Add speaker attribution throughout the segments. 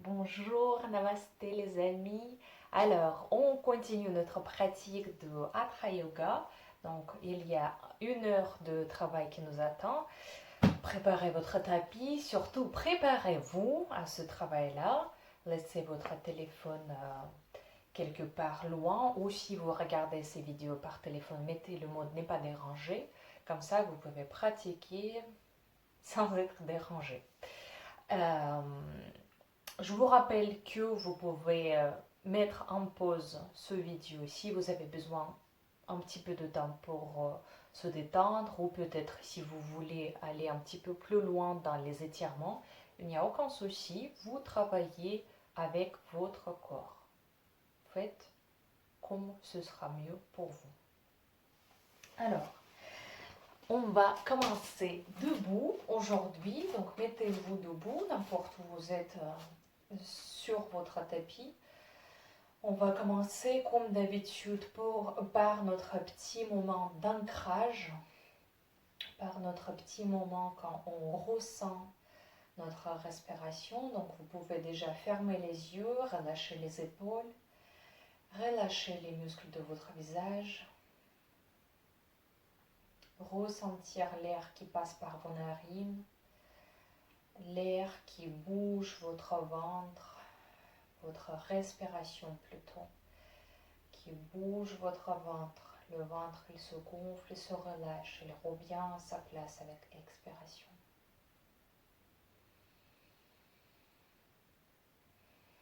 Speaker 1: Bonjour, namasté les amis. Alors, on continue notre pratique de Hatha Yoga. Donc, il y a 1 heure de travail qui nous attend. Préparez votre tapis, surtout préparez-vous à ce travail-là. Laissez votre téléphone quelque part loin ou si vous regardez ces vidéos par téléphone, mettez le mode n'est pas dérangé. Comme ça, vous pouvez pratiquer sans être dérangé. Je vous rappelle que vous pouvez mettre en pause ce vidéo si vous avez besoin un petit peu de temps pour se détendre ou peut-être si vous voulez aller un petit peu plus loin dans les étirements, il n'y a aucun souci, vous travaillez avec votre corps. Faites comme ce sera mieux pour vous. Alors, on va commencer debout aujourd'hui, donc mettez-vous debout, n'importe où vous êtes sur votre tapis. On va commencer comme d'habitude par notre petit moment d'ancrage, par notre petit moment quand on ressent notre respiration. Donc vous pouvez déjà fermer les yeux, relâcher les épaules, relâcher les muscles de votre visage, ressentir l'air qui passe par vos narines, l'air qui bouge votre ventre, votre respiration plutôt, qui bouge votre ventre. Le ventre, il se gonfle, il se relâche, il revient à sa place avec expiration.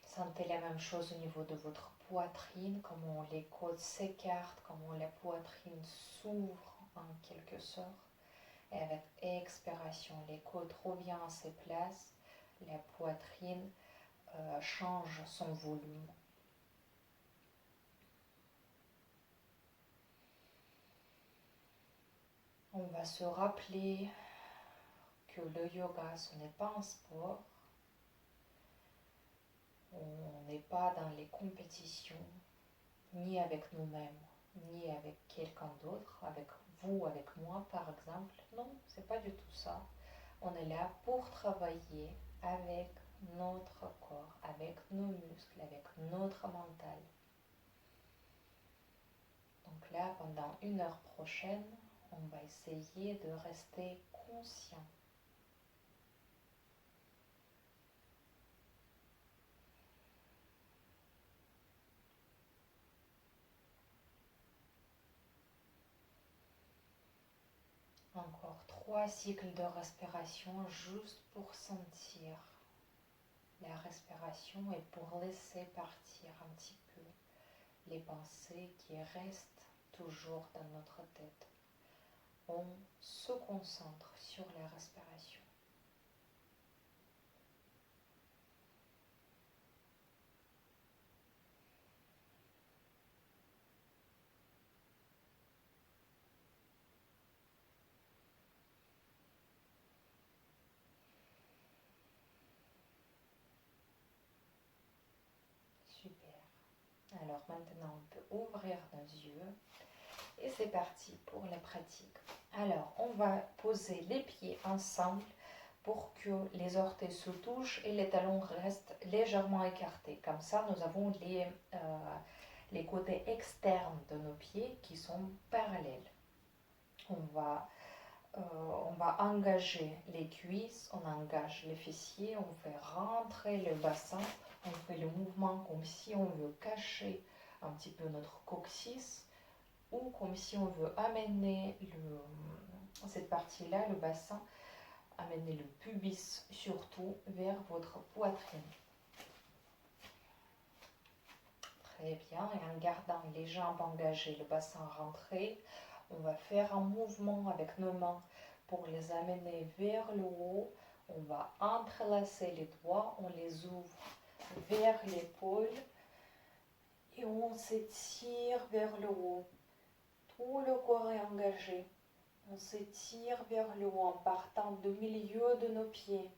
Speaker 1: Sentez la même chose au niveau de votre poitrine, comment les côtes s'écartent, comment la poitrine s'ouvre en quelque sorte. Et avec expiration, les côtes reviennent à ses places, la poitrine change son volume. On va se rappeler que le yoga, ce n'est pas un sport. On n'est pas dans les compétitions, ni avec nous-mêmes, ni avec quelqu'un d'autre, avec vous, avec moi par exemple. Non, c'est pas du tout ça. On est là pour travailler avec notre corps, avec nos muscles, avec notre mental. Donc là, pendant 1 heure prochaine, on va essayer de rester conscient. Encore 3 cycles de respiration juste pour sentir la respiration et pour laisser partir un petit peu les pensées qui restent toujours dans notre tête. On se concentre sur la respiration. Super. Alors maintenant, on peut ouvrir nos yeux et c'est parti pour la pratique. Alors, on va poser les pieds ensemble pour que les orteils se touchent et les talons restent légèrement écartés. Comme ça, nous avons les côtés externes de nos pieds qui sont parallèles. On va engager les cuisses, on engage les fessiers, on fait rentrer le bassin, on fait le mouvement comme si on veut cacher un petit peu notre coccyx ou comme si on veut amener cette partie-là, le bassin, amener le pubis surtout vers votre poitrine. Très bien, et en gardant les jambes engagées, le bassin rentré, on va faire un mouvement avec nos mains pour les amener vers le haut. On va entrelacer les doigts, on les ouvre vers l'épaule et on s'étire vers le haut. Tout le corps est engagé. On s'étire vers le haut en partant du milieu de nos pieds.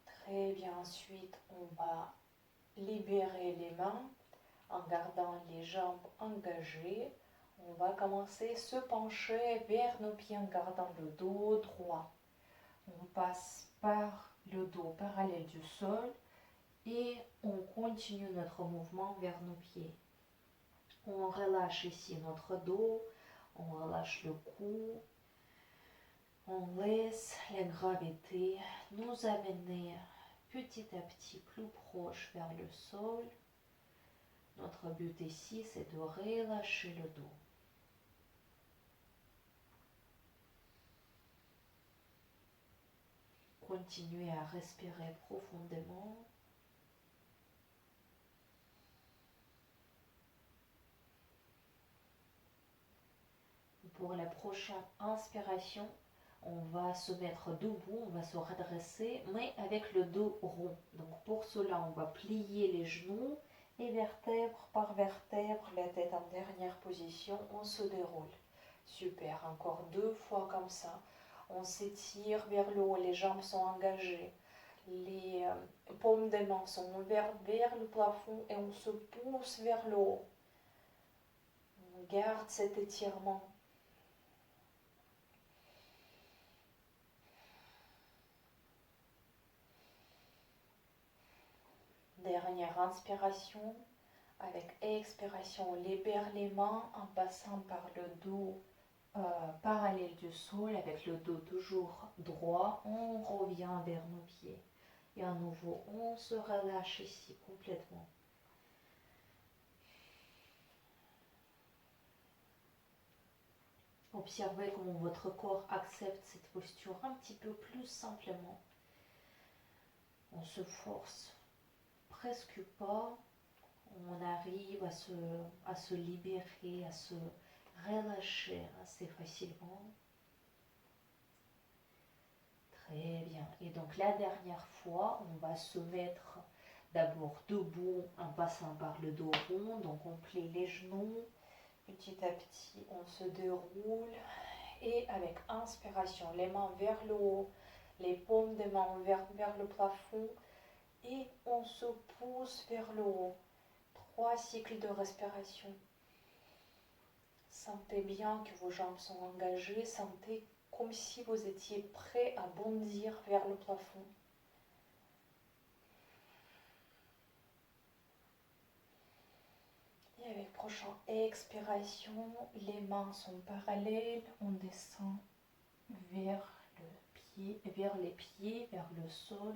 Speaker 1: Très bien, ensuite on va libérer les mains en gardant les jambes engagées. On va commencer à se pencher vers nos pieds en gardant le dos droit. On passe par le dos parallèle du sol et on continue notre mouvement vers nos pieds. On relâche ici notre dos, on relâche le cou, on laisse la gravité nous amener petit à petit plus proche vers le sol. Notre but ici, c'est de relâcher le dos. Continuez à respirer profondément. Pour la prochaine inspiration, on va se mettre debout, on va se redresser, mais avec le dos rond. Donc pour cela, on va plier les genoux et vertèbre par vertèbre, la tête en dernière position, on se déroule. Super, encore 2 fois comme ça. On s'étire vers le haut, les jambes sont engagées, les paumes des mains sont vers le plafond et on se pousse vers le haut. On garde cet étirement. Dernière inspiration. Avec expiration, on libère les mains en passant par le dos parallèle du sol, avec le dos toujours droit. On revient vers nos pieds. Et à nouveau, on se relâche ici complètement. Observez comment votre corps accepte cette posture un petit peu plus simplement. On se force presque pas. On arrive à se libérer, à se relâcher assez facilement. Très bien. Et donc la dernière fois, on va se mettre d'abord debout en passant par le dos rond. Donc on plie les genoux. Petit à petit, on se déroule. Et avec inspiration, les mains vers le haut, les paumes des mains vers le plafond. Et on se pousse vers le haut. 3 cycles de respiration. Sentez bien que vos jambes sont engagées. Sentez comme si vous étiez prêt à bondir vers le plafond. Et avec prochaine expiration, les mains sont parallèles. On descend vers les pieds, vers le sol.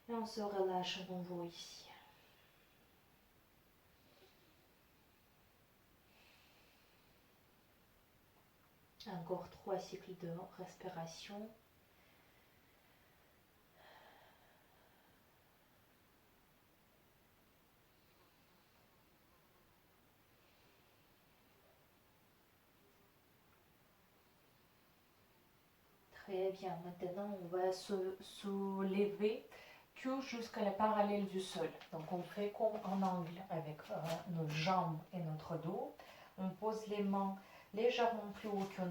Speaker 1: Et on se relâche à nouveau ici. Encore 3 cycles de respiration. Très bien. Maintenant, on va se lever que jusqu'à la parallèle du sol. Donc, on fait comme un angle avec nos jambes et notre dos. On pose les mains légèrement plus haut que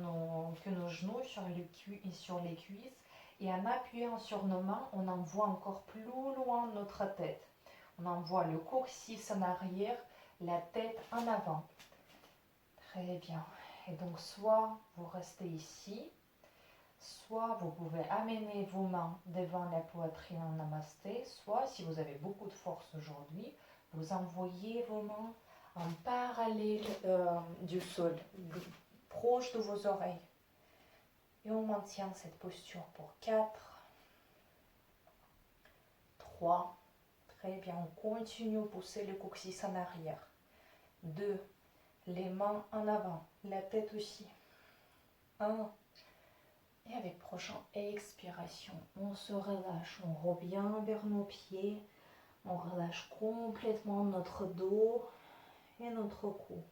Speaker 1: nos genoux sur les cuisses. Et en appuyant sur nos mains, on envoie encore plus loin notre tête. On envoie le coccyx en arrière, la tête en avant. Très bien. Et donc, soit vous restez ici, soit vous pouvez amener vos mains devant la poitrine en namasté, soit si vous avez beaucoup de force aujourd'hui, vous envoyez vos mains en parallèle du sol, proche de vos oreilles. Et on maintient cette posture pour 4, 3, très bien, on continue à pousser le coccyx en arrière. 2, les mains en avant, la tête aussi. 1, et avec prochaine expiration, on se relâche, on revient vers nos pieds, on relâche complètement notre dos et notre cou.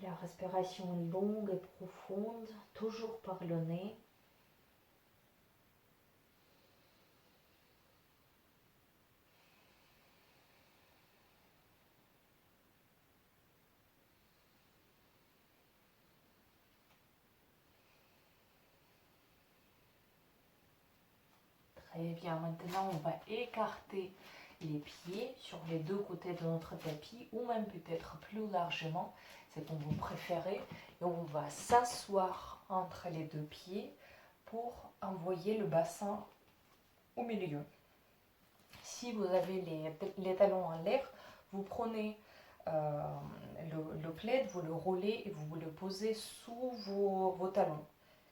Speaker 1: La respiration est longue et profonde, toujours par le nez. Très bien, maintenant on va écarter les pieds sur les deux côtés de notre tapis ou même peut-être plus largement, c'est comme vous préférez. Et on va s'asseoir entre les deux pieds pour envoyer le bassin au milieu. Si vous avez les talons en l'air, vous prenez le plaid, vous le roulez et vous le posez sous vos talons.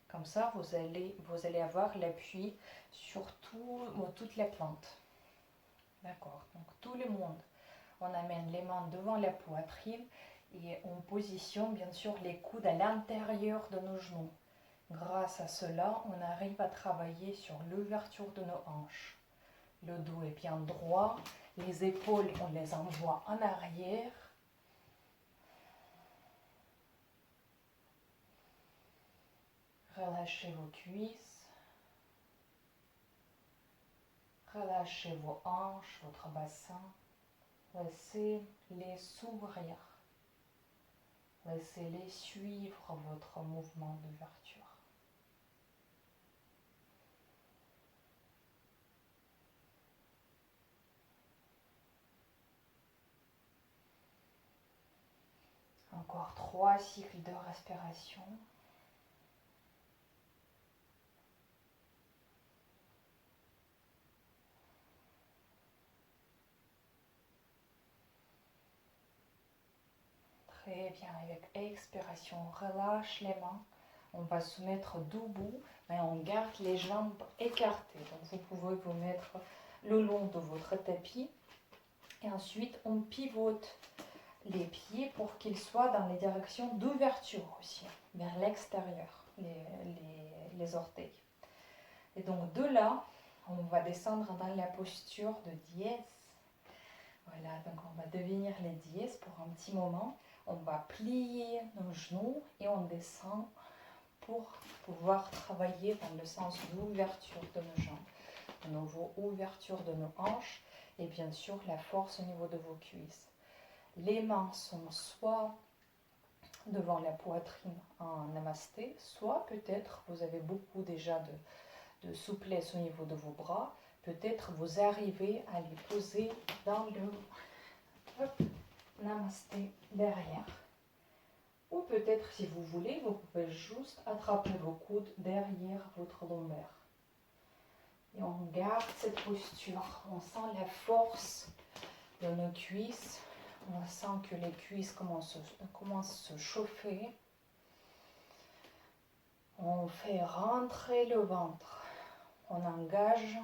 Speaker 1: Comme ça, vous allez avoir l'appui sur toute la plante. D'accord. Donc tout le monde, on amène les mains devant la poitrine et on positionne bien sûr les coudes à l'intérieur de nos genoux. Grâce à cela, on arrive à travailler sur l'ouverture de nos hanches. Le dos est bien droit, les épaules, on les envoie en arrière. Relâchez vos cuisses. Relâchez vos hanches, votre bassin. Laissez-les s'ouvrir. Laissez-les suivre votre mouvement d'ouverture. Encore 3 cycles de respiration. Très bien, avec expiration, relâche les mains. On va se mettre debout, mais on garde les jambes écartées. Donc vous pouvez vous mettre le long de votre tapis. Et ensuite, on pivote les pieds pour qu'ils soient dans les directions d'ouverture aussi, vers l'extérieur, les orteils. Et donc de là, on va descendre dans la posture de dièse. Voilà, donc on va devenir les dièses pour un petit moment. On va plier nos genoux et on descend pour pouvoir travailler dans le sens d'ouverture de nos jambes. De nouveau, ouverture de nos hanches et bien sûr la force au niveau de vos cuisses. Les mains sont soit devant la poitrine en namasté, soit peut-être vous avez beaucoup déjà de souplesse au niveau de vos bras. Peut-être vous arrivez à les poser dans le namasté derrière. Ou peut-être si vous voulez, vous pouvez juste attraper vos coudes derrière votre lombaire. Et on garde cette posture. On sent la force de nos cuisses. On sent que les cuisses commencent à se chauffer. On fait rentrer le ventre. On engage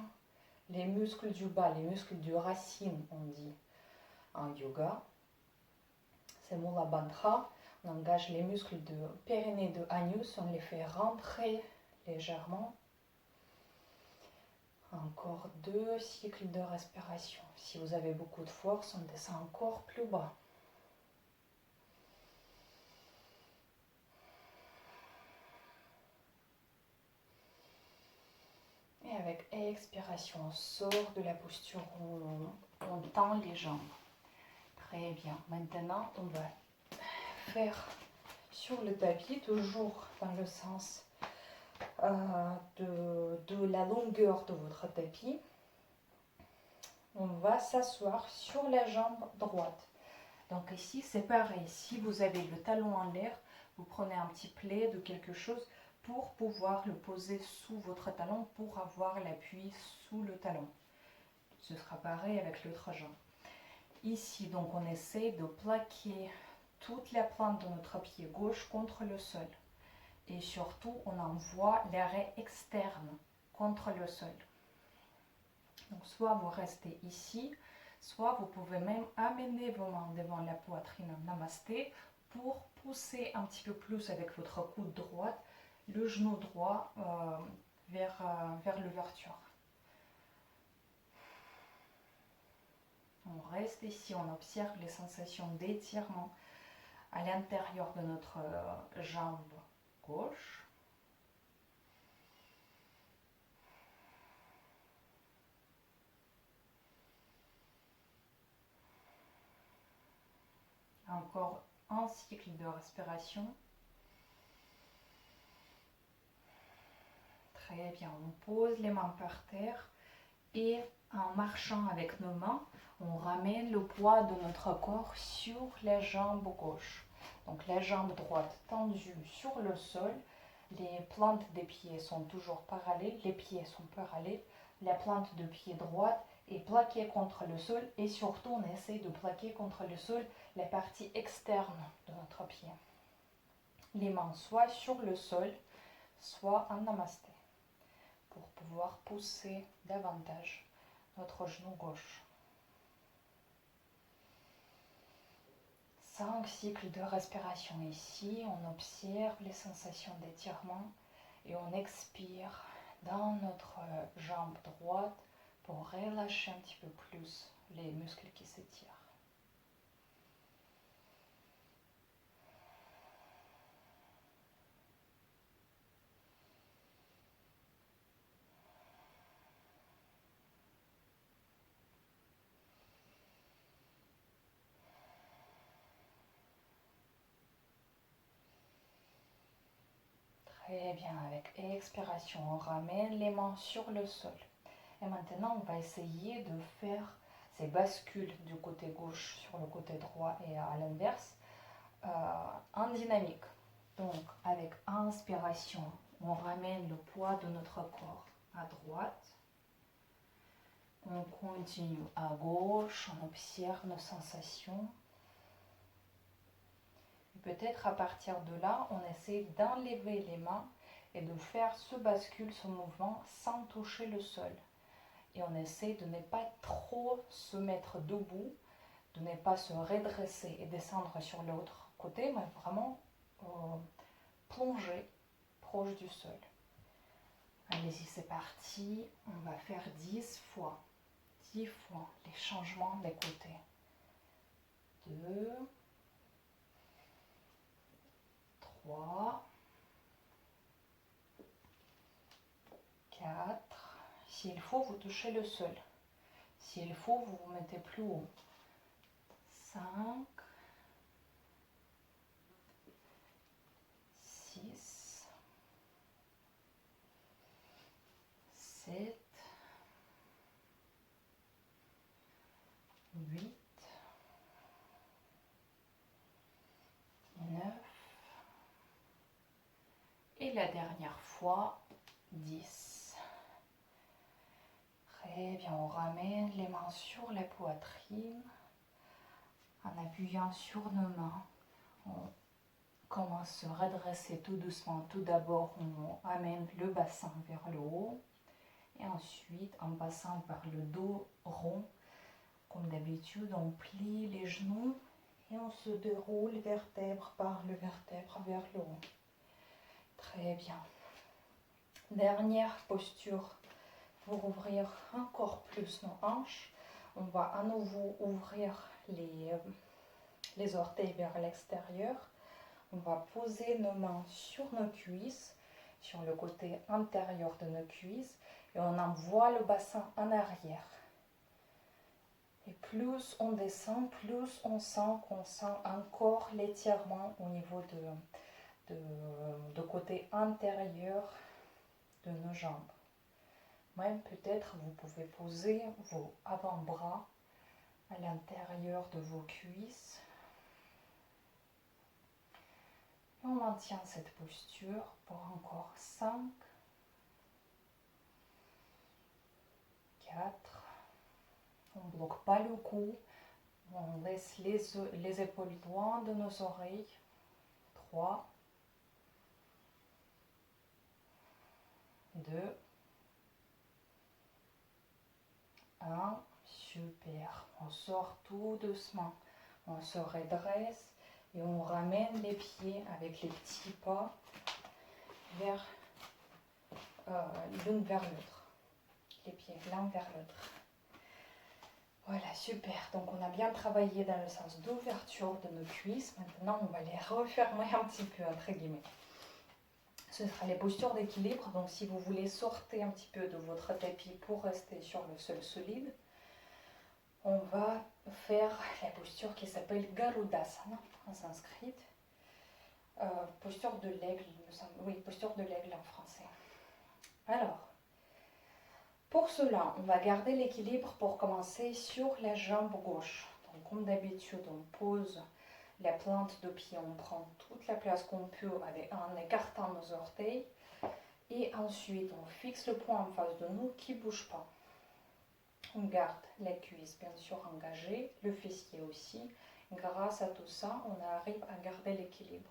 Speaker 1: les muscles du bas, les muscles du racine, on dit en yoga. C'est Mula Bandha. On engage les muscles de périnée, de anus. On les fait rentrer légèrement. Encore 2 cycles de respiration. Si vous avez beaucoup de force, on descend encore plus bas. Et avec expiration, on sort de la posture où on tend les jambes. Très bien. Maintenant, on va faire sur le tapis, toujours dans le sens de la longueur de votre tapis. On va s'asseoir sur la jambe droite. Donc ici, c'est pareil. Si vous avez le talon en l'air, vous prenez un petit plaid ou quelque chose pour pouvoir le poser sous votre talon pour avoir l'appui sous le talon. Ce sera pareil avec l'autre jambe. Ici, donc, on essaie de plaquer toute la plante de notre pied gauche contre le sol. Et surtout, on envoie l'arrêt externe contre le sol. Donc, soit vous restez ici, soit vous pouvez même amener vos mains devant la poitrine en namasté pour pousser un petit peu plus avec votre coude droit, le genou droit vers l'ouverture. On reste ici, on observe les sensations d'étirement à l'intérieur de notre jambe gauche. Encore un cycle de respiration. Très bien, on pose les mains par terre Et en marchant avec nos mains, on ramène le poids de notre corps sur les jambes gauches. Donc les jambes droites tendues sur le sol, les plantes des pieds sont toujours parallèles, les pieds sont parallèles, la plante de pied droite est plaquée contre le sol et surtout on essaie de plaquer contre le sol la partie externe de notre pied. Les mains soit sur le sol, soit en namasté pour pouvoir pousser davantage notre genou gauche. 5 cycles de respiration ici, on observe les sensations d'étirement et on expire dans notre jambe droite pour relâcher un petit peu plus les muscles qui s'étirent. Très bien, avec expiration, on ramène les mains sur le sol. Et maintenant, on va essayer de faire ces bascules du côté gauche sur le côté droit et à l'inverse en dynamique. Donc, avec inspiration, on ramène le poids de notre corps à droite. On continue à gauche, on observe nos sensations. Peut-être à partir de là, on essaie d'enlever les mains et de faire ce bascule, ce mouvement sans toucher le sol. Et on essaie de ne pas trop se mettre debout, de ne pas se redresser et descendre sur l'autre côté, mais vraiment plonger proche du sol. Allez-y, c'est parti. On va faire 10 fois. 10 fois les changements des côtés. 2, 3, 4. S'il faut, vous touchez le sol. S'il faut, vous vous mettez plus haut. 5, 6, 7, 8, 9. Et la dernière fois, 10. Très bien, on ramène les mains sur la poitrine. En appuyant sur nos mains, on commence à se redresser tout doucement. Tout d'abord, on amène le bassin vers le haut. Et ensuite, en passant par le dos rond, comme d'habitude, on plie les genoux et on se déroule vertèbre par le vertèbre vers le haut. Très bien. Dernière posture pour ouvrir encore plus nos hanches. On va à nouveau ouvrir les orteils vers l'extérieur. On va poser nos mains sur nos cuisses, sur le côté intérieur de nos cuisses, et on envoie le bassin en arrière. Et plus on descend, plus on sent qu'on sent encore l'étirement au niveau de côté intérieur de nos jambes. Même peut-être vous pouvez poser vos avant-bras à l'intérieur de vos cuisses. Et on maintient cette posture pour encore 5, 4. On ne bloque pas le cou. On laisse les épaules loin de nos oreilles. 3, 2, 1. Super. On sort tout doucement. On se redresse et on ramène les pieds avec les petits pas vers l'une vers l'autre. Les pieds l'un vers l'autre. Voilà, super. Donc on a bien travaillé dans le sens d'ouverture de nos cuisses. Maintenant, on va les refermer un petit peu, entre guillemets. Ce sera les postures d'équilibre. Donc si vous voulez sortir un petit peu de votre tapis pour rester sur le sol solide, on va faire la posture qui s'appelle Garudasana en sanskrit. Posture de l'aigle, oui, posture de l'aigle en français. Alors,
Speaker 2: Pour cela, on va garder l'équilibre pour commencer sur la jambe gauche. Donc, comme d'habitude, on pose la plante de pied, on prend toute la place qu'on peut en écartant nos orteils. Et ensuite, on fixe le poing en face de nous qui ne bouge pas. On garde la cuisse bien sûr engagée, le fessier aussi. Grâce à tout ça, on arrive à garder l'équilibre.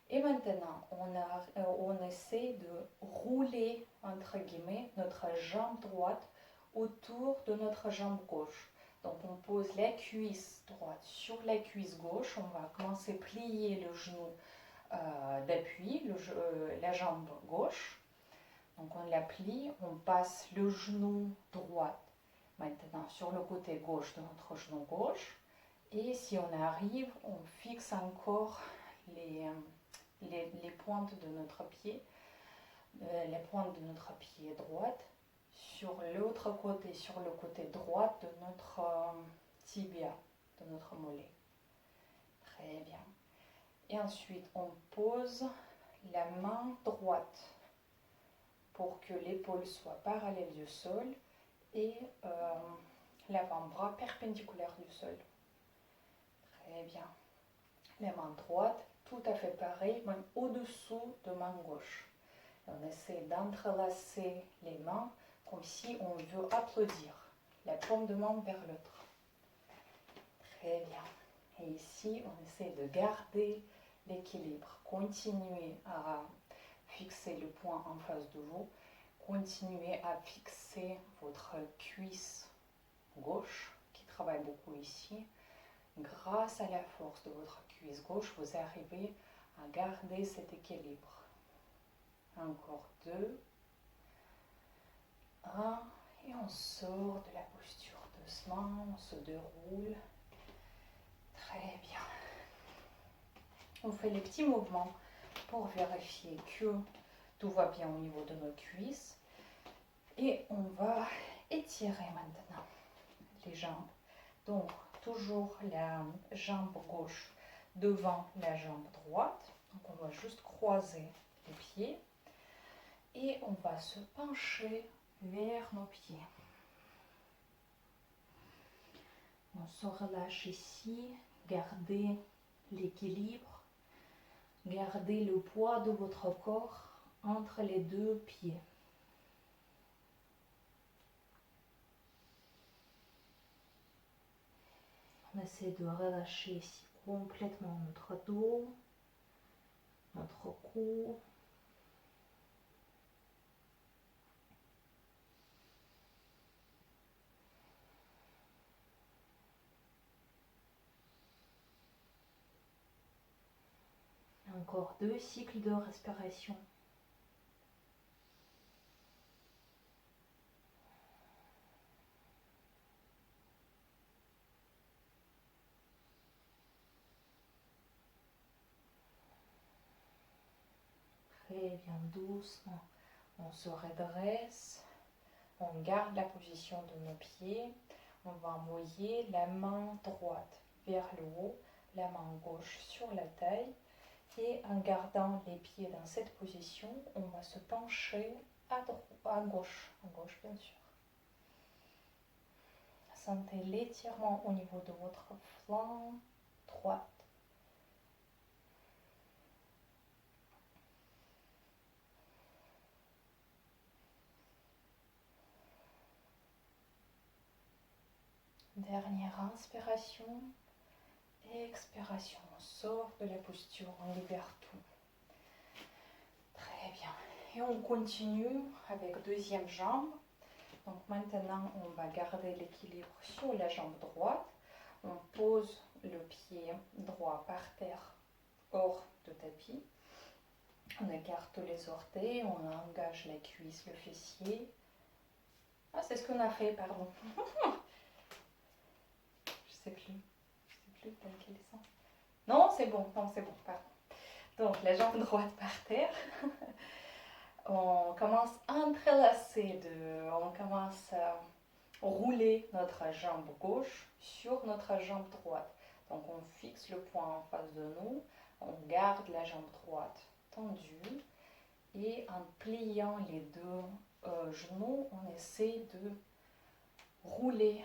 Speaker 2: Et maintenant, on essaie de rouler, entre guillemets, notre jambe droite autour de notre jambe gauche. Donc on pose la cuisse droite sur la cuisse gauche. On va commencer à plier le genou d'appui, la jambe gauche. Donc on la plie, on passe le genou droit maintenant sur le côté gauche de notre genou gauche. Et si on arrive, on fixe encore les pointes de notre pied, les pointes de notre pied droite sur l'autre côté, sur le côté droit de notre tibia, de notre mollet. Très bien. Et ensuite, on pose la main droite pour que l'épaule soit parallèle du sol et l'avant-bras perpendiculaire du sol. Très bien. La main droite, tout à fait pareil, même au-dessous de main gauche. On essaie d'entrelacer les mains comme si on veut applaudir la paume de main vers l'autre. Très bien. Et ici, on essaie de garder l'équilibre. Continuez à fixer le poing en face de vous. Continuez à fixer votre cuisse gauche qui travaille beaucoup ici. Grâce à la force de votre cuisse gauche, vous arrivez à garder cet équilibre. Encore 2. 1. Et on sort de la posture doucement, on se déroule. Très bien. On fait les petits mouvements pour vérifier que tout va bien au niveau de nos cuisses. Et on va étirer maintenant les jambes. Donc, toujours la jambe gauche devant la jambe droite. Donc, on va juste croiser les pieds. Et on va se pencher vers nos pieds. On se relâche ici. Gardez l'équilibre. Gardez le poids de votre corps entre les deux pieds. On essaie de relâcher ici complètement notre dos, notre cou. Encore 2 cycles de respiration. Très bien, doucement. On se redresse. On garde la position de nos pieds. On va envoyer la main droite vers le haut, la main gauche sur la taille. Et en gardant les pieds dans cette position, on va se pencher à gauche bien sûr. Sentez l'étirement au niveau de votre flanc droite. Dernière inspiration, expiration. On sort de la posture, on libère tout. Très bien. Et on continue avec deuxième jambe. Donc maintenant, on va garder l'équilibre sur la jambe droite. On pose le pied droit par terre, hors de tapis. On écarte les orteils, on engage la cuisse, le fessier. Ah, c'est ce qu'on a fait, pardon. Je sais plus dans quel sens. Non, c'est bon, pardon. Donc, la jambe droite par terre. On commence à entrelacer, on commence à rouler notre jambe gauche sur notre jambe droite. Donc, on fixe le poing en face de nous, on garde la jambe droite tendue et en pliant les deux genou, on essaie de rouler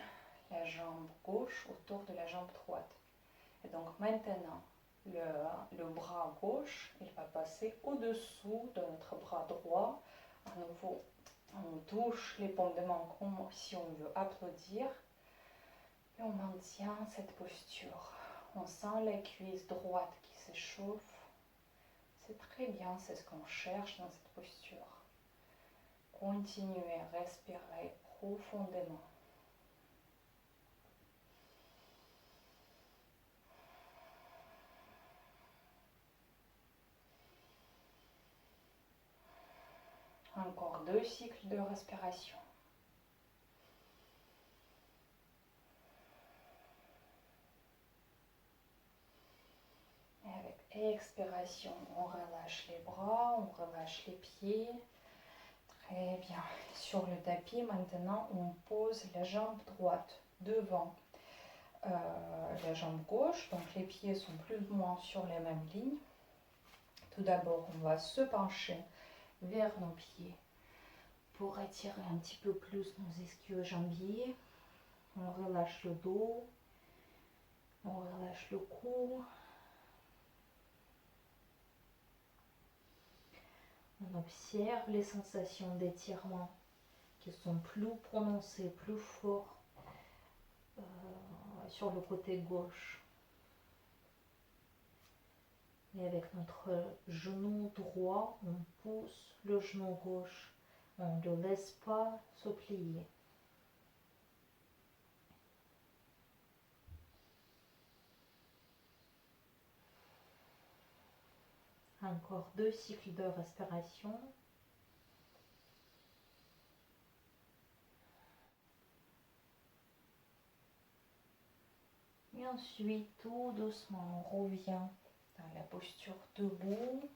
Speaker 2: la jambe gauche autour de la jambe droite. Et donc maintenant, le bras gauche, il va passer au-dessous de notre bras droit. À nouveau, on touche les paumes de main comme si on veut applaudir. Et on maintient cette posture. On sent la cuisse droite qui s'échauffe. C'est très bien, c'est ce qu'on cherche dans cette posture. Continuez à respirer profondément. Encore 2 cycles de respiration. Et avec expiration, on relâche les bras, on relâche les pieds. Très bien. Sur le tapis, maintenant, on pose la jambe droite devant la jambe gauche. Donc les pieds sont plus ou moins sur les mêmes lignes. Tout d'abord, on va se pencher vers nos pieds pour étirer un petit peu plus nos ischio-jambiers. On relâche le dos, on relâche le cou. On observe les sensations d'étirement qui sont plus prononcées, plus fortes sur le côté gauche. Et avec notre genou droit, on pousse le genou gauche. On ne le laisse pas se plier. Encore 2 cycles de respiration. Et ensuite, tout doucement, on revient dans la posture debout.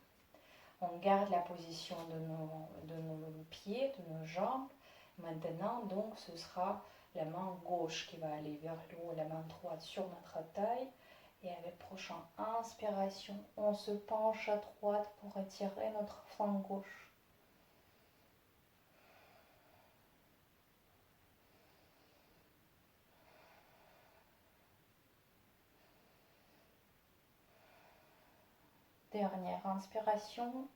Speaker 2: On garde la position de nos pieds, de nos jambes. Maintenant, donc, ce sera la main gauche qui va aller vers le haut, la main droite sur notre taille. Et avec prochaine inspiration, on se penche à droite pour étirer notre flanc gauche. Dernière inspiration.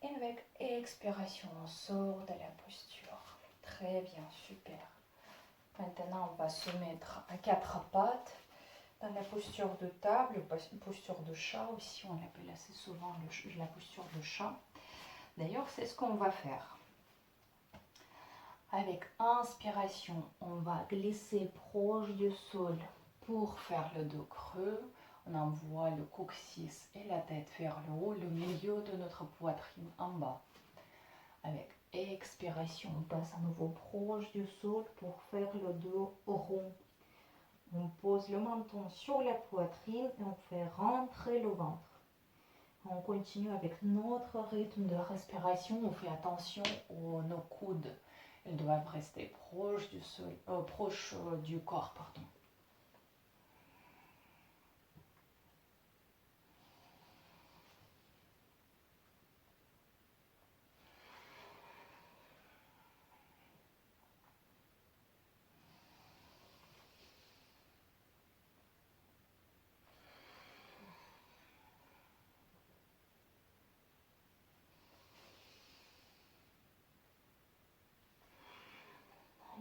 Speaker 2: Et avec expiration, on sort de la posture. Très bien, super. Maintenant, on va se mettre à 4 pattes dans la posture de table, posture de chat aussi, on l'appelle assez souvent la posture de chat. D'ailleurs, c'est ce qu'on va faire. Avec inspiration, on va glisser proche du sol pour faire le dos creux. On envoie le coccyx et la tête vers le haut, le milieu de notre poitrine en bas. Avec expiration, on passe à nouveau proche du sol pour faire le dos rond. On pose le menton sur la poitrine et on fait rentrer le ventre. On continue avec notre rythme de respiration. On fait attention aux nos coudes. Ils doivent rester proches du sol, proches du corps, pardon.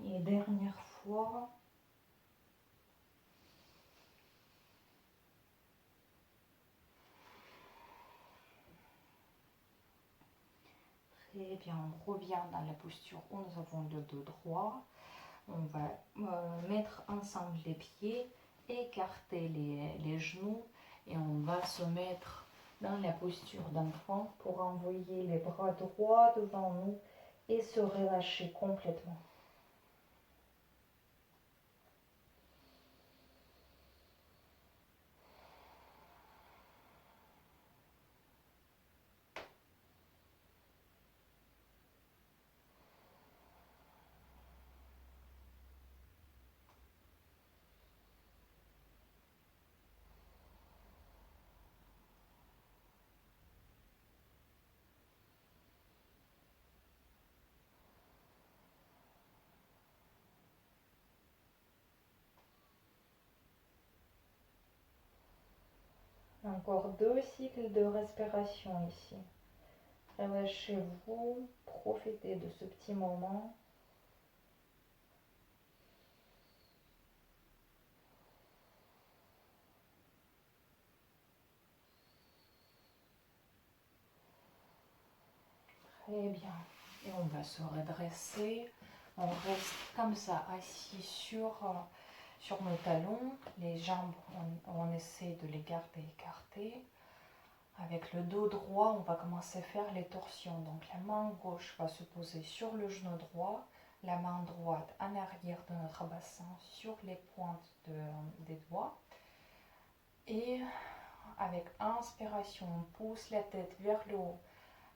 Speaker 2: Et dernière fois. Très bien, on revient dans la posture où nous avons le dos droit. On va mettre ensemble les pieds, écarter les genoux et on va se mettre dans la posture d'enfant pour envoyer les bras droits devant nous et se relâcher complètement. Encore 2 cycles de respiration ici. Relâchez-vous, profitez de ce petit moment. Très bien. Et on va se redresser. On reste comme ça, assis sur nos talons. Les jambes, on essaie de les garder écartées. Avec le dos droit, on va commencer à faire les torsions. Donc la main gauche va se poser sur le genou droit, la main droite en arrière de notre bassin sur les pointes des doigts. Et avec inspiration, on pousse la tête vers le haut.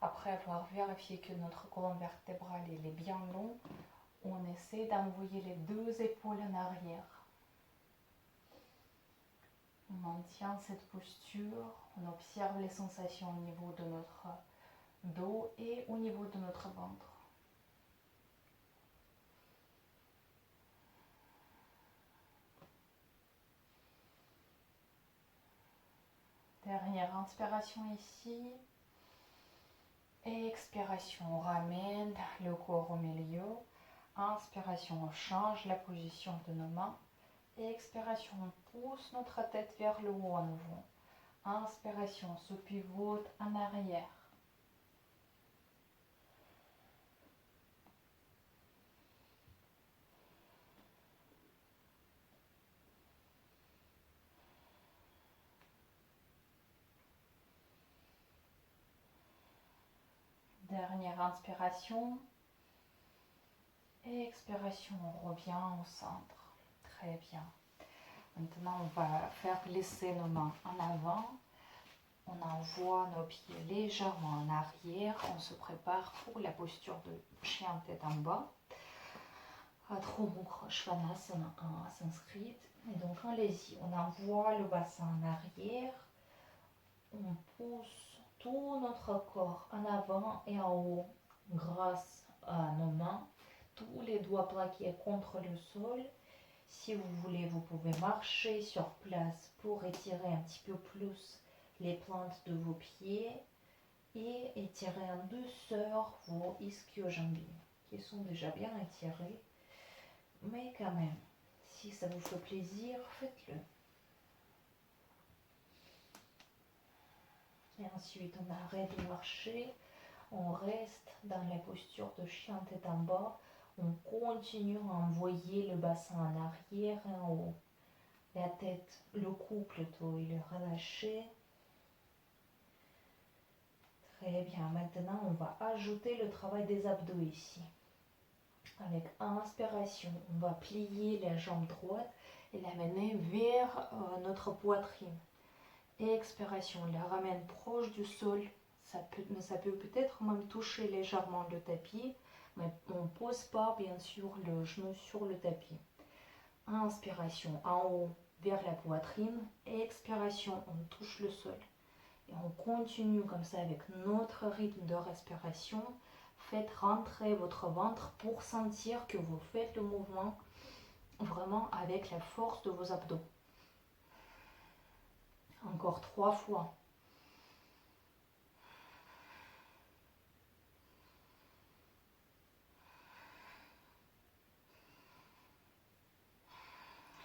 Speaker 2: Après avoir vérifié que notre colonne vertébrale est bien longue, on essaie d'envoyer les 2 épaules en arrière. On maintient cette posture, on observe les sensations au niveau de notre dos et au niveau de notre ventre. Dernière inspiration ici. Expiration, on ramène le corps au milieu. Inspiration, on change la position de nos mains. Expiration, on pousse notre tête vers le haut à nouveau. Inspiration, on se pivote en arrière. Dernière inspiration. Expiration, on revient au centre. Très bien. Maintenant, on va faire glisser nos mains en avant. On envoie nos pieds légèrement en arrière. On se prépare pour la posture de chien tête en bas. Adho Mukha Svanasana en sanskrit. Et donc, allez-y. On envoie le bassin en arrière. On pousse tout notre corps en avant et en haut grâce à nos mains. Tous les doigts plaqués contre le sol. Si vous voulez, vous pouvez marcher sur place pour étirer un petit peu plus les plantes de vos pieds et étirer en douceur vos ischio-jambiers qui sont déjà bien étirés. Mais quand même, si ça vous fait plaisir, faites-le. Et ensuite, on arrête de marcher, on reste dans la posture de chien tête en bas. On continue à envoyer le bassin en arrière et en haut. La tête, le cou plutôt, il est relâché. Très bien, maintenant on va ajouter le travail des abdos ici. Avec inspiration, on va plier la jambe droite et la mener vers notre poitrine. Expiration, on la ramène proche du sol. Ça peut peut-être même toucher légèrement le tapis, mais on ne pose pas bien sûr le genou sur le tapis. Inspiration, en haut vers la poitrine. Expiration, on touche le sol. Et on continue comme ça avec notre rythme de respiration. Faites rentrer votre ventre pour sentir que vous faites le mouvement vraiment avec la force de vos abdos. Encore 3 fois.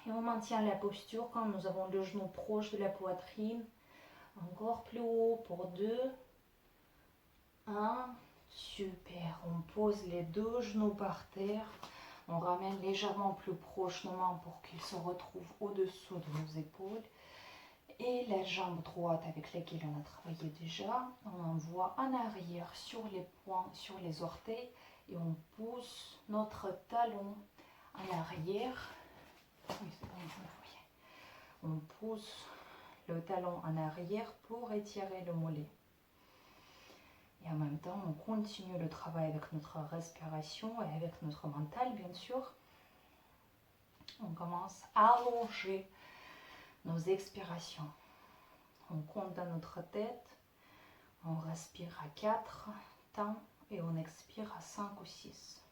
Speaker 2: Et on maintient la posture quand nous avons le genou proche de la poitrine. Encore plus haut pour 2. 1. Super. On pose les 2 genoux par terre. On ramène légèrement plus proche nos mains pour qu'ils se retrouvent au-dessous de nos épaules. Et la jambe droite avec laquelle on a travaillé déjà, on envoie en arrière sur les poings, sur les orteils. Et on pousse notre talon en arrière. Oui, c'est bon, vous voyez. On pousse le talon en arrière pour étirer le mollet. Et en même temps, on continue le travail avec notre respiration et avec notre mental, bien sûr. On commence à allonger nos expirations. On compte dans notre tête. On respire à 4 temps et on expire à 5 ou 6.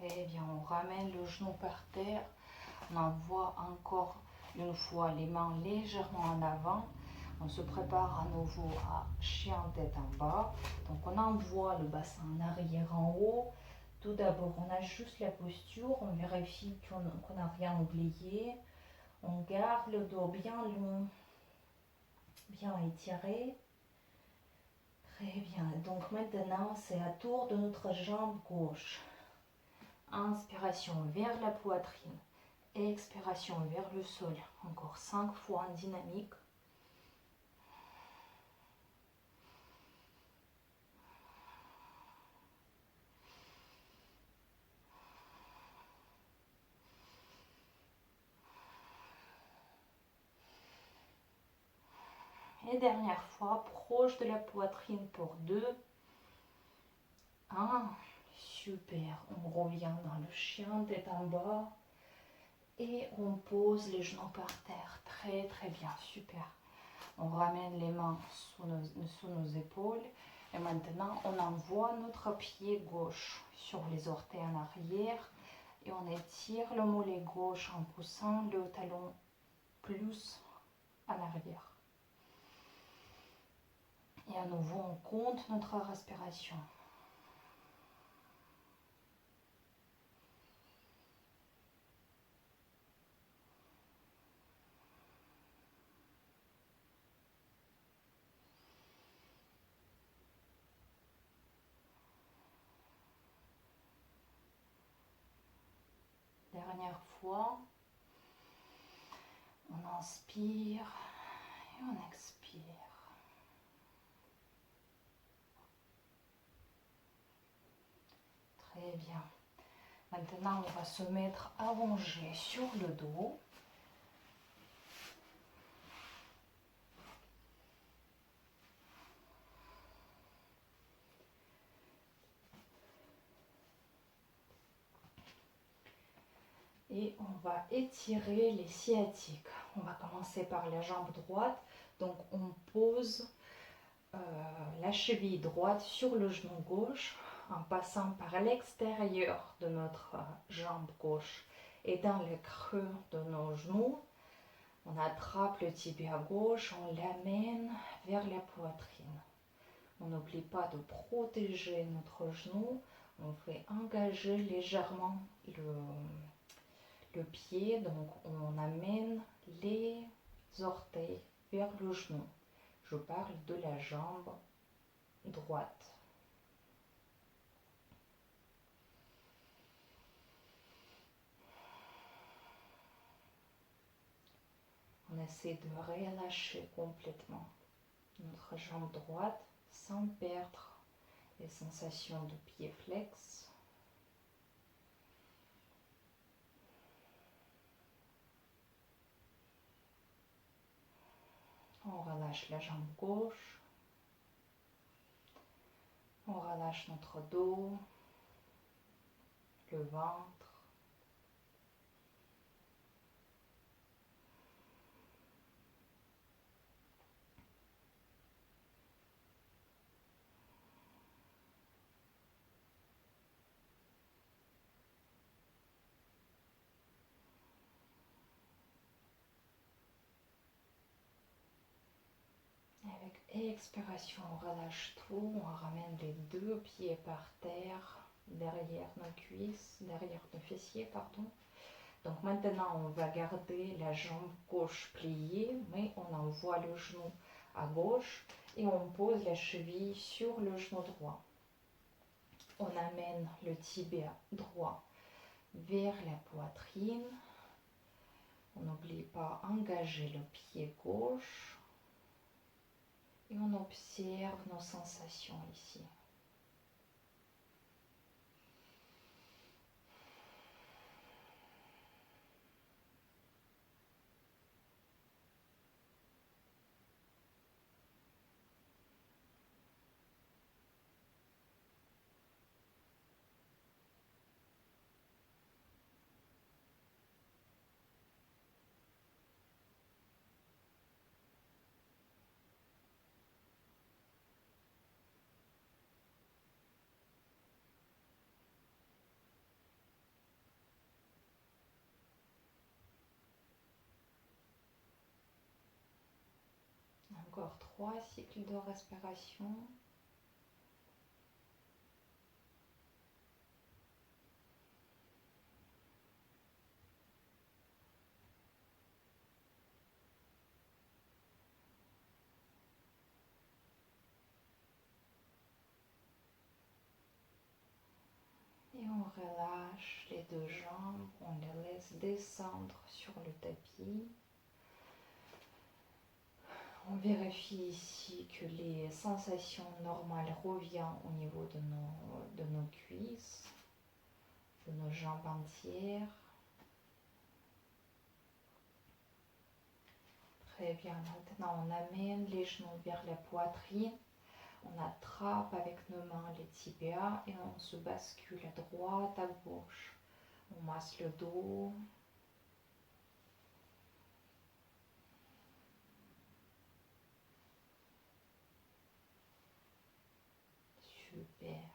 Speaker 2: Très bien, on ramène le genou par terre. On envoie encore une fois les mains légèrement en avant. On se prépare à nouveau à chien tête en bas. Donc on envoie le bassin en arrière en haut. Tout d'abord, on ajuste la posture. On vérifie qu'on n'a rien oublié. On garde le dos bien long, bien étiré. Très bien. Donc maintenant, c'est à tour de notre jambe gauche. Inspiration vers la poitrine. Expiration vers le sol. Encore 5 fois en dynamique. Et dernière fois, proche de la poitrine pour 2. 1. Super. On revient dans le chien tête en bas. Et on pose les genoux par terre. Très très bien. Super. On ramène les mains sous nos épaules. Et maintenant, on envoie notre pied gauche sur les orteils en arrière. Et on étire le mollet gauche en poussant le talon plus en arrière. Et à nouveau, on compte notre respiration. Dernière fois, on inspire et on expire. Très bien. Maintenant, on va se mettre allongé sur le dos. Et on va étirer les sciatiques. On va commencer par la jambe droite. Donc on pose la cheville droite sur le genou gauche en passant par l'extérieur de notre jambe gauche et dans le creux de nos genoux. On attrape le tibia gauche, on l'amène vers la poitrine. On n'oublie pas de protéger notre genou. On fait engager légèrement le pied, donc on amène les orteils vers le genou. Je parle de la jambe droite. On essaie de relâcher complètement notre jambe droite sans perdre les sensations de pied flex. On relâche la jambe gauche. On relâche notre dos, le ventre. Avec expiration, on relâche tout, on ramène les deux pieds par terre, derrière nos cuisses, derrière nos fessiers, pardon. Donc maintenant, on va garder la jambe gauche pliée, mais on envoie le genou à gauche et on pose la cheville sur le genou droit. On amène le tibia droit vers la poitrine. On n'oublie pas d'engager le pied gauche. Et on observe nos sensations ici. 3 cycles de respiration. Et on relâche les deux jambes, on les laisse descendre sur le tapis. On vérifie ici que les sensations normales reviennent au niveau de nos cuisses, de nos jambes entières. Très bien, maintenant on amène les genoux vers la poitrine. On attrape avec nos mains les tibias et on se bascule à droite, à gauche. On masse le dos. Super.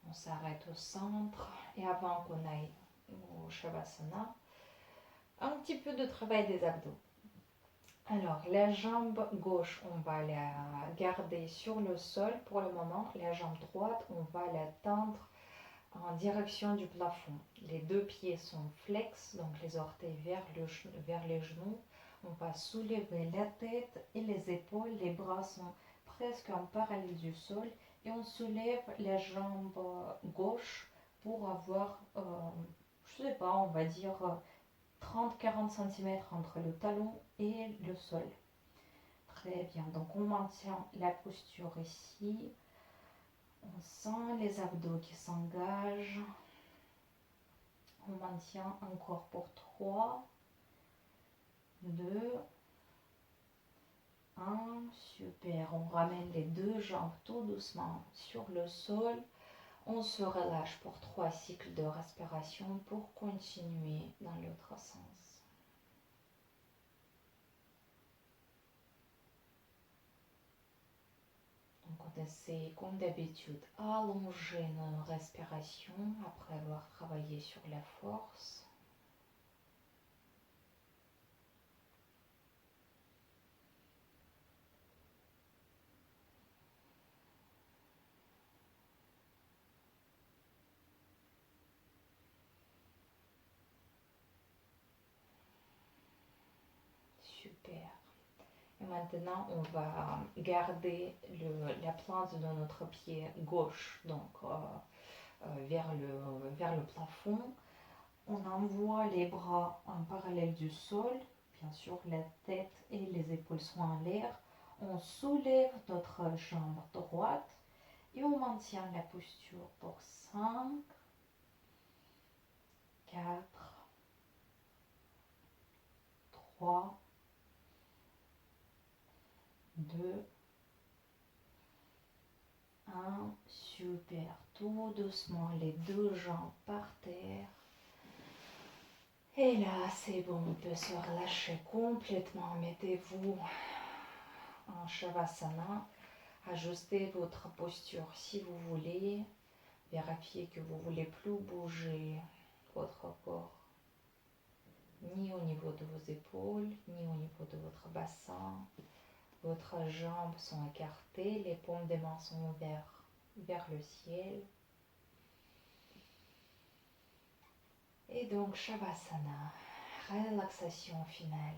Speaker 2: On s'arrête au centre et avant qu'on aille au Shavasana, un petit peu de travail des abdos. Alors, la jambe gauche, on va la garder sur le sol pour le moment. La jambe droite, on va la tendre en direction du plafond. Les deux pieds sont flex, donc les orteils vers les genoux. On va soulever la tête et les épaules. Les bras sont presque en parallèle du sol. Et on soulève la jambe gauche pour avoir, je ne sais pas, on va dire 30-40 cm entre le talon et le sol. Très bien, donc on maintient la posture ici. On sent les abdos qui s'engagent. On maintient encore pour 3, 2, 1. Super, on ramène les deux jambes tout doucement sur le sol. On se relâche pour 3 cycles de respiration pour continuer dans l'autre sens. Donc on essaie comme d'habitude allonger nos respirations après avoir travaillé sur la force. Super. Et maintenant, on va garder la pointe de notre pied gauche, donc vers le plafond. On envoie les bras en parallèle du sol. Bien sûr, la tête et les épaules sont en l'air. On soulève notre jambe droite et on maintient la posture pour 5, 4, 3, 2, 1. Super. Tout doucement, les deux jambes par terre. Et là, c'est bon, on peut se relâcher complètement. Mettez-vous en Shavasana. Ajustez votre posture si vous voulez. Vérifiez que vous ne voulez plus bouger votre corps, ni au niveau de vos épaules, ni au niveau de votre bassin. Votre jambes sont écartées, les paumes des mains sont ouvertes vers le ciel. Et donc Shavasana, relaxation finale.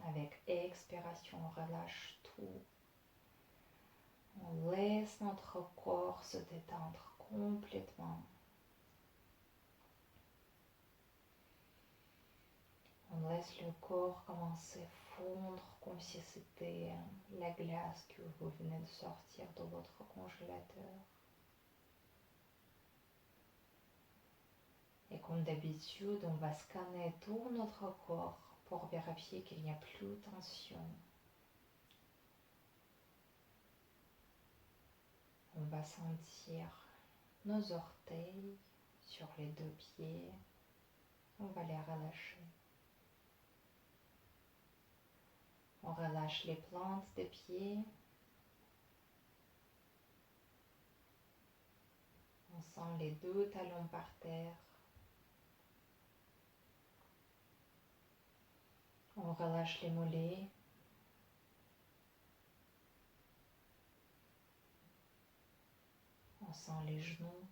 Speaker 2: Avec expiration, on relâche tout. On laisse notre corps se détendre complètement. On laisse le corps commencer à fondre comme si c'était la glace que vous venez de sortir de votre congélateur. Et comme d'habitude, on va scanner tout notre corps pour vérifier qu'il n'y a plus de tension. On va sentir nos orteils sur les deux pieds. On va les relâcher. On relâche les plantes des pieds. On sent les deux talons par terre. On relâche les mollets,
Speaker 1: On sent les genoux.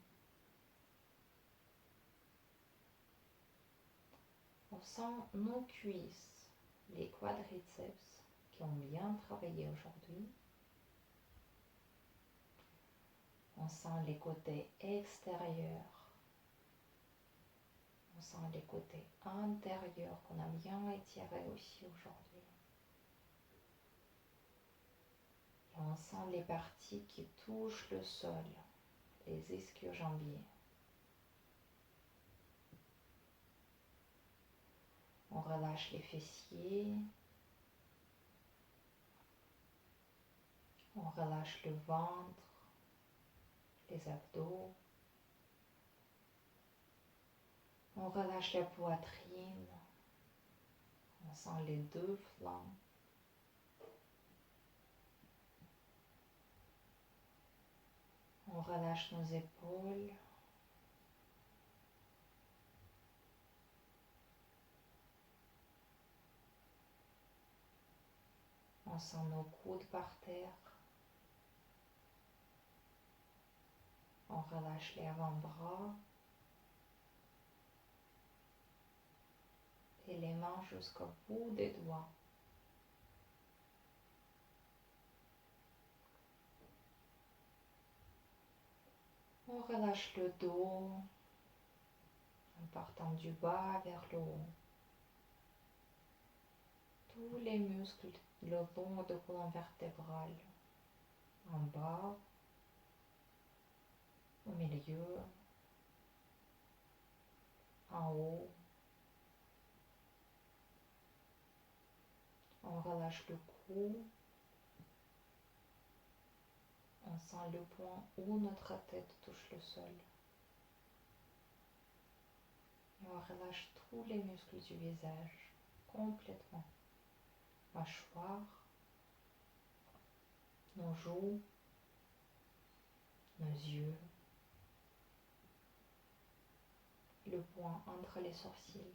Speaker 1: On sent nos cuisses, les quadriceps qui ont bien travaillé aujourd'hui. On sent les côtés extérieurs. On sent les côtés intérieurs qu'on a bien étirés aussi aujourd'hui. Et on sent les parties qui touchent le sol, les ischio-jambiers. On relâche les fessiers. On relâche le ventre, les abdos. On relâche la poitrine. On sent les deux flancs. On relâche nos épaules. On sent nos coudes par terre. On relâche les avant-bras. Et les mains jusqu'au bout des doigts. On relâche le dos en partant du bas vers le haut. Tous les muscles le long de colonne vertébrale, en bas, au milieu, en haut. On relâche le cou. On sent le point où notre tête touche le sol. Et on relâche tous les muscles du visage complètement. Mâchoire, nos joues, nos yeux, le point entre les sourcils.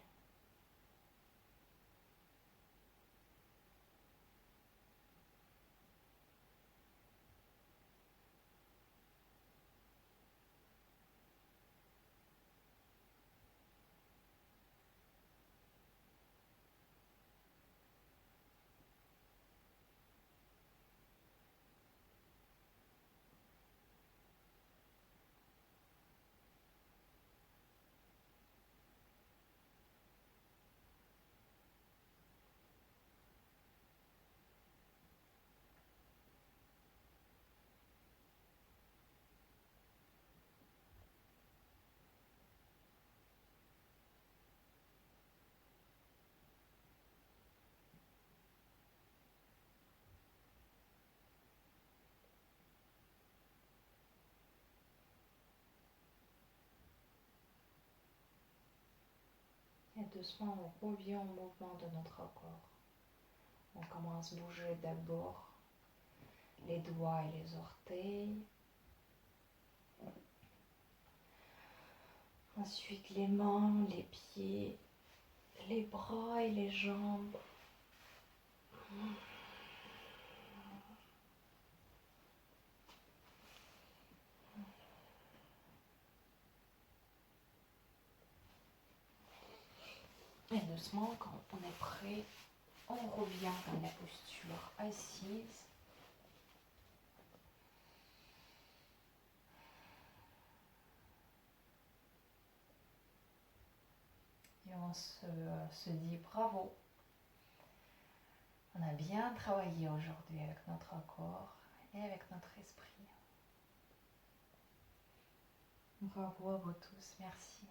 Speaker 1: Et doucement, on revient au mouvement de notre corps. On commence à bouger d'abord les doigts et les orteils. Ensuite, les mains, les pieds, les bras et les jambes. Et doucement, quand on est prêt, on revient dans la posture assise. Et on se dit bravo. On a bien travaillé aujourd'hui avec notre corps et avec notre esprit. Bravo à vous tous, merci.